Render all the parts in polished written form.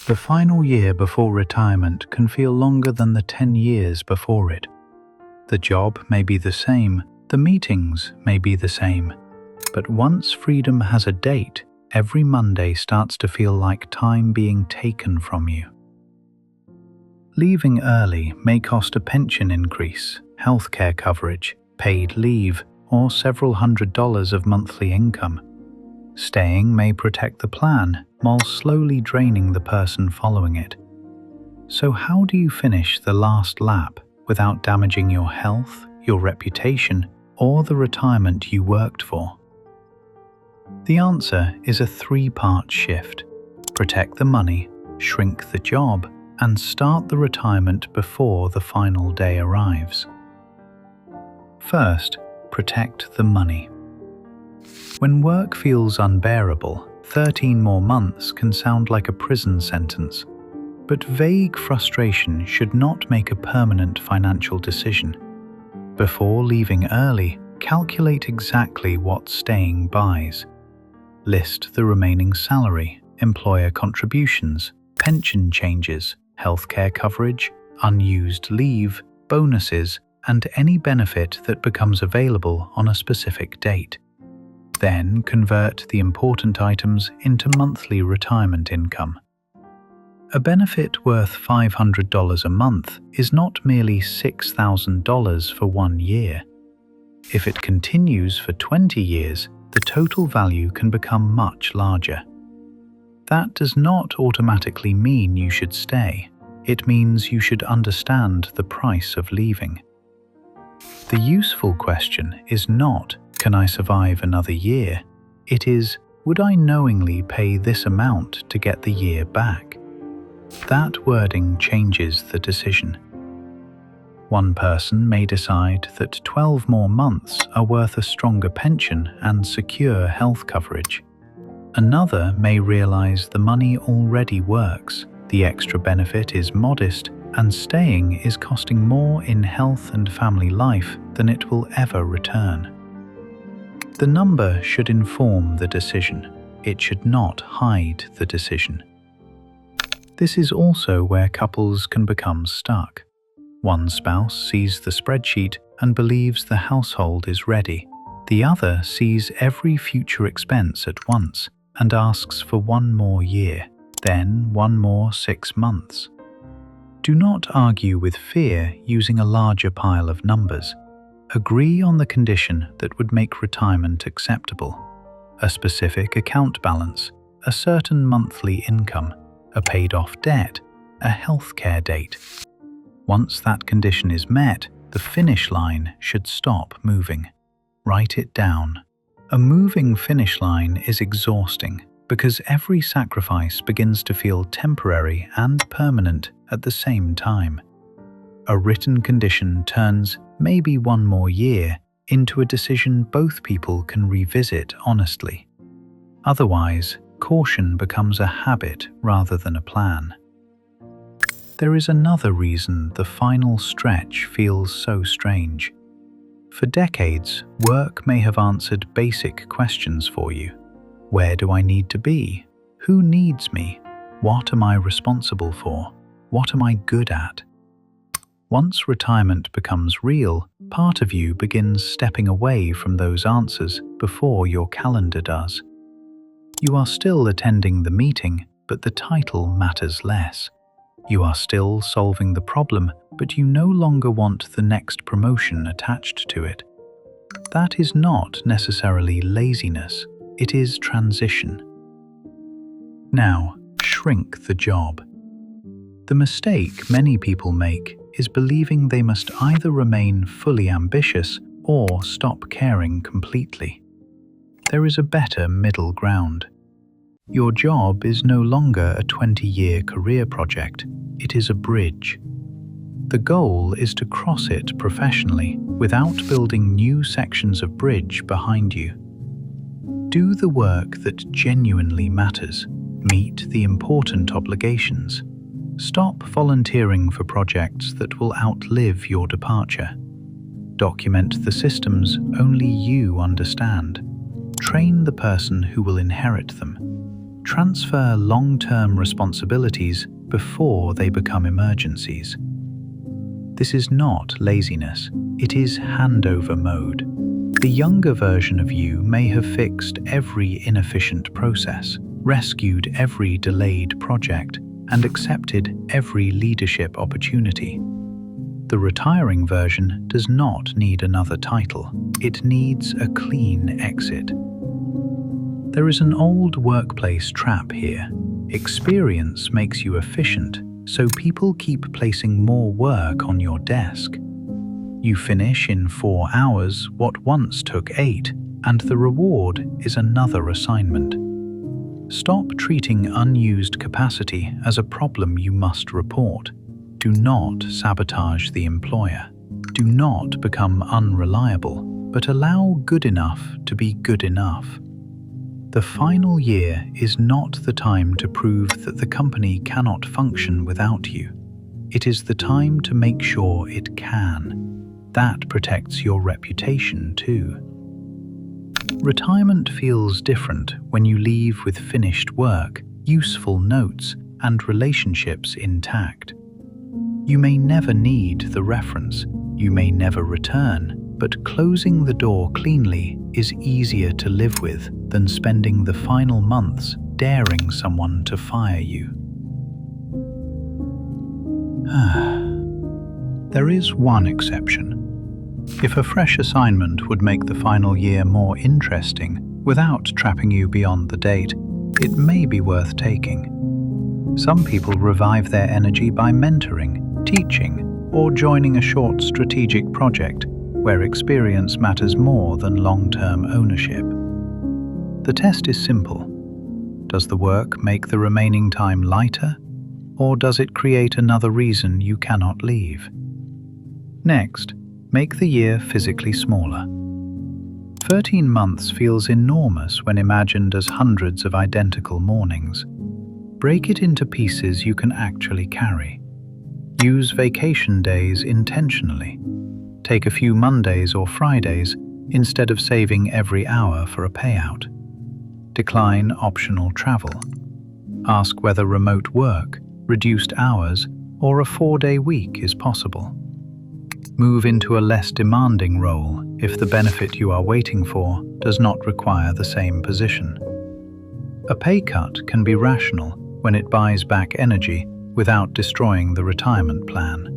The final year before retirement can feel longer than the 10 years before it. The job may be the same, the meetings may be the same, but once freedom has a date, every Monday starts to feel like time being taken from you. Leaving early may cost a pension increase, healthcare coverage, paid leave, or several $100s of monthly income. Staying may protect the plan while slowly draining the person following it. So how do you finish the last lap without damaging your health, your reputation, or the retirement you worked for? The answer is a 3-part shift. Protect the money, shrink the job, and start the retirement before the final day arrives. First, protect the money. When work feels unbearable, 13 more months can sound like a prison sentence. But vague frustration should not make a permanent financial decision. Before leaving early, calculate exactly what staying buys. List the remaining salary, employer contributions, pension changes, healthcare coverage, unused leave, bonuses, and any benefit that becomes available on a specific date. Then convert the important items into monthly retirement income. A benefit worth $500 a month is not merely $6,000 for 1 year. If it continues for 20 years, the total value can become much larger. That does not automatically mean you should stay. It means you should understand the price of leaving. The useful question is not, "Can I survive another year?" It is, "Would I knowingly pay this amount to get the year back?" That wording changes the decision. One person may decide that 12 more months are worth a stronger pension and secure health coverage. Another may realize the money already works, the extra benefit is modest, and staying is costing more in health and family life than it will ever return. The number should inform the decision. It should not hide the decision. This is also where couples can become stuck. One spouse sees the spreadsheet and believes the household is ready. The other sees every future expense at once and asks for 1 more year, then 1 more 6 months. Do not argue with fear using a larger pile of numbers. Agree on the condition that would make retirement acceptable. A specific account balance, a certain monthly income, a paid-off debt, a healthcare date. Once that condition is met, the finish line should stop moving. Write it down. A moving finish line is exhausting because every sacrifice begins to feel temporary and permanent at the same time. A written condition turns maybe 1 more year into a decision both people can revisit honestly. Otherwise, caution becomes a habit rather than a plan. There is another reason the final stretch feels so strange. For decades, work may have answered basic questions for you. Where do I need to be? Who needs me? What am I responsible for? What am I good at? Once retirement becomes real, part of you begins stepping away from those answers before your calendar does. You are still attending the meeting, but the title matters less. You are still solving the problem, but you no longer want the next promotion attached to it. That is not necessarily laziness, it is transition. Now, shrink the job. The mistake many people make is believing they must either remain fully ambitious or stop caring completely. There is a better middle ground. Your job is no longer a 20-year career project, it is a bridge. The goal is to cross it professionally without building new sections of bridge behind you. Do the work that genuinely matters, meet the important obligations. Stop volunteering for projects that will outlive your departure. Document the systems only you understand. Train the person who will inherit them. Transfer long-term responsibilities before they become emergencies. This is not laziness, it is handover mode. The younger version of you may have fixed every inefficient process, rescued every delayed project, and accepted every leadership opportunity. The retiring version does not need another title. It needs a clean exit. There is an old workplace trap here. Experience makes you efficient, so people keep placing more work on your desk. You finish in 4 hours what once took 8, and the reward is another assignment. Stop treating unused capacity as a problem you must report. Do not sabotage the employer. Do not become unreliable, but allow good enough to be good enough. The final year is not the time to prove that the company cannot function without you. It is the time to make sure it can. That protects your reputation too. Retirement feels different when you leave with finished work, useful notes, and relationships intact. You may never need the reference, you may never return, but closing the door cleanly is easier to live with than spending the final months daring someone to fire you. There is one exception. If a fresh assignment would make the final year more interesting without trapping you beyond the date, it may be worth taking. Some people revive their energy by mentoring, teaching, or joining a short strategic project where experience matters more than long-term ownership. The test is simple. Does the work make the remaining time lighter, or does it create another reason you cannot leave? Next, make the year physically smaller. 13 months feels enormous when imagined as hundreds of identical mornings. Break it into pieces you can actually carry. Use vacation days intentionally. Take a few Mondays or Fridays instead of saving every hour for a payout. Decline optional travel. Ask whether remote work, reduced hours, or a 4-day week is possible. Move into a less demanding role if the benefit you are waiting for does not require the same position. A pay cut can be rational when it buys back energy without destroying the retirement plan.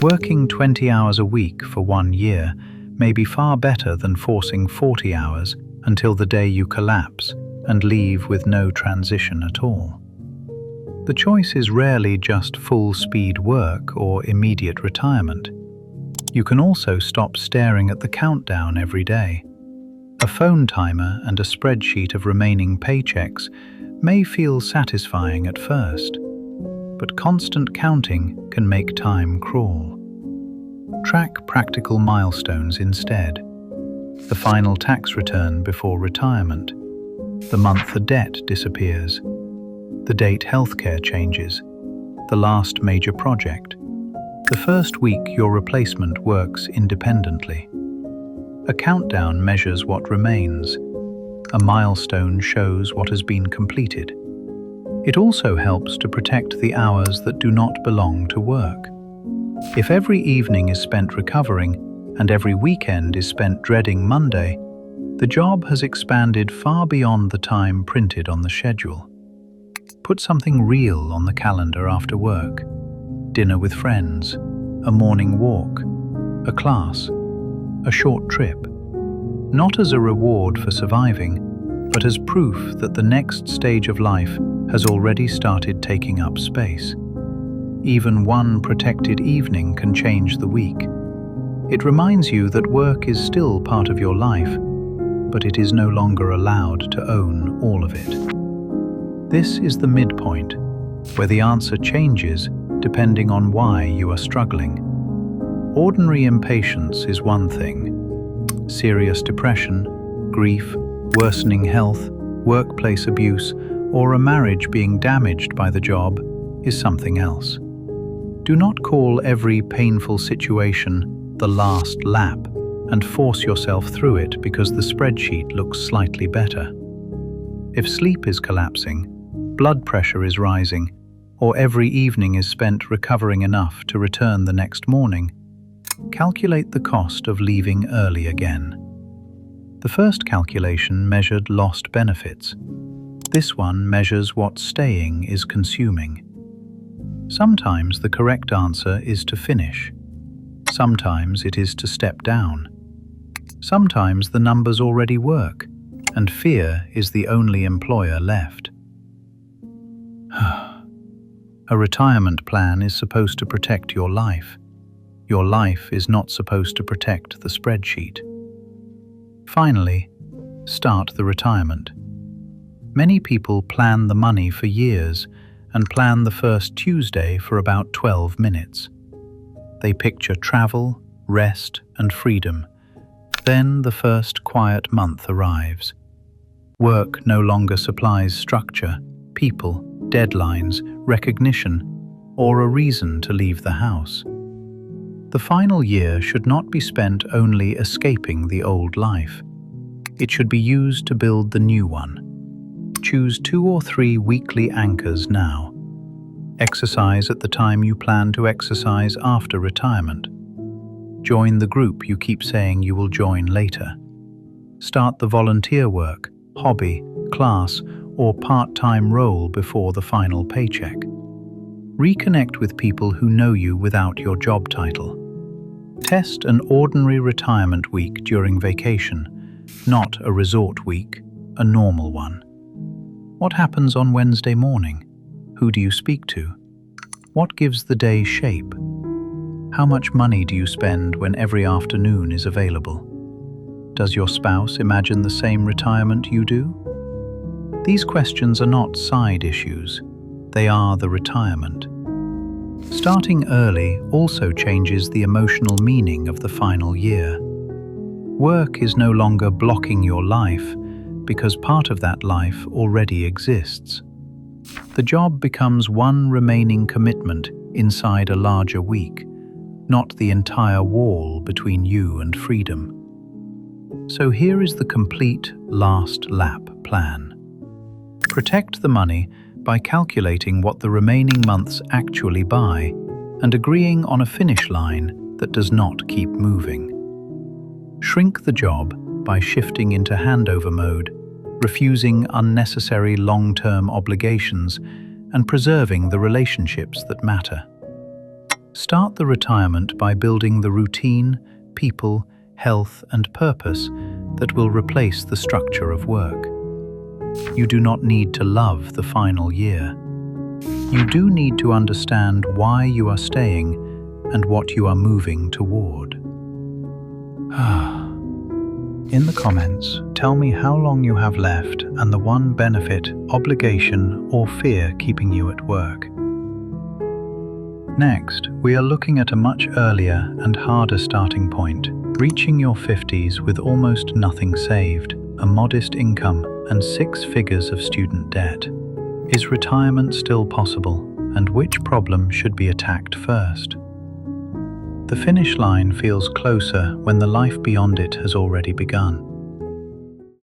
Working 20 hours a week for 1 year may be far better than forcing 40 hours until the day you collapse and leave with no transition at all. The choice is rarely just full-speed work or immediate retirement. You can also stop staring at the countdown every day. A phone timer and a spreadsheet of remaining paychecks may feel satisfying at first, but constant counting can make time crawl. Track practical milestones instead. The final tax return before retirement, the month the debt disappears, the date healthcare changes, the last major project, the first week your replacement works independently. A countdown measures what remains. A milestone shows what has been completed. It also helps to protect the hours that do not belong to work. If every evening is spent recovering and every weekend is spent dreading Monday, the job has expanded far beyond the time printed on the schedule. Put something real on the calendar after work. Dinner with friends, a morning walk, a class, a short trip. Not as a reward for surviving, but as proof that the next stage of life has already started taking up space. Even one protected evening can change the week. It reminds you that work is still part of your life, but it is no longer allowed to own all of it. This is the midpoint, where the answer changes depending on why you are struggling. Ordinary impatience is one thing. Serious depression, grief, worsening health, workplace abuse, or a marriage being damaged by the job is something else. Do not call every painful situation the last lap and force yourself through it because the spreadsheet looks slightly better. If sleep is collapsing, blood pressure is rising, or every evening is spent recovering enough to return the next morning, calculate the cost of leaving early again. The first calculation measured lost benefits. This one measures what staying is consuming. Sometimes the correct answer is to finish. Sometimes it is to step down. Sometimes the numbers already work, and fear is the only employer left. A retirement plan is supposed to protect your life. Your life is not supposed to protect the spreadsheet. Finally, start the retirement. Many people plan the money for years and plan the first Tuesday for about 12 minutes. They picture travel, rest, and freedom. Then the first quiet month arrives. Work no longer supplies structure, people, deadlines, recognition, or a reason to leave the house. The final year should not be spent only escaping the old life. It should be used to build the new one. Choose 2 or 3 weekly anchors now. Exercise at the time you plan to exercise after retirement. Join the group you keep saying you will join later. Start the volunteer work, hobby, class, or part-time role before the final paycheck. Reconnect with people who know you without your job title. Test an ordinary retirement week during vacation, not a resort week, a normal one. What happens on Wednesday morning? Who do you speak to? What gives the day shape? How much money do you spend when every afternoon is available? Does your spouse imagine the same retirement you do? These questions are not side issues. They are the retirement. Starting early also changes the emotional meaning of the final year. Work is no longer blocking your life because part of that life already exists. The job becomes one remaining commitment inside a larger week, not the entire wall between you and freedom. So here is the complete last lap plan. Protect the money by calculating what the remaining months actually buy and agreeing on a finish line that does not keep moving. Shrink the job by shifting into handover mode, refusing unnecessary long-term obligations, and preserving the relationships that matter. Start the retirement by building the routine, people, health, and purpose that will replace the structure of work. You do not need to love the final year. You do need to understand why you are staying and what you are moving toward. In the comments, tell me how long you have left and the one benefit, obligation, or fear keeping you at work. Next, we are looking at a much earlier and harder starting point, reaching your 50s with almost nothing saved, a modest income, and 6 figures of student debt. Is retirement still possible, and which problem should be attacked first? The finish line feels closer when the life beyond it has already begun.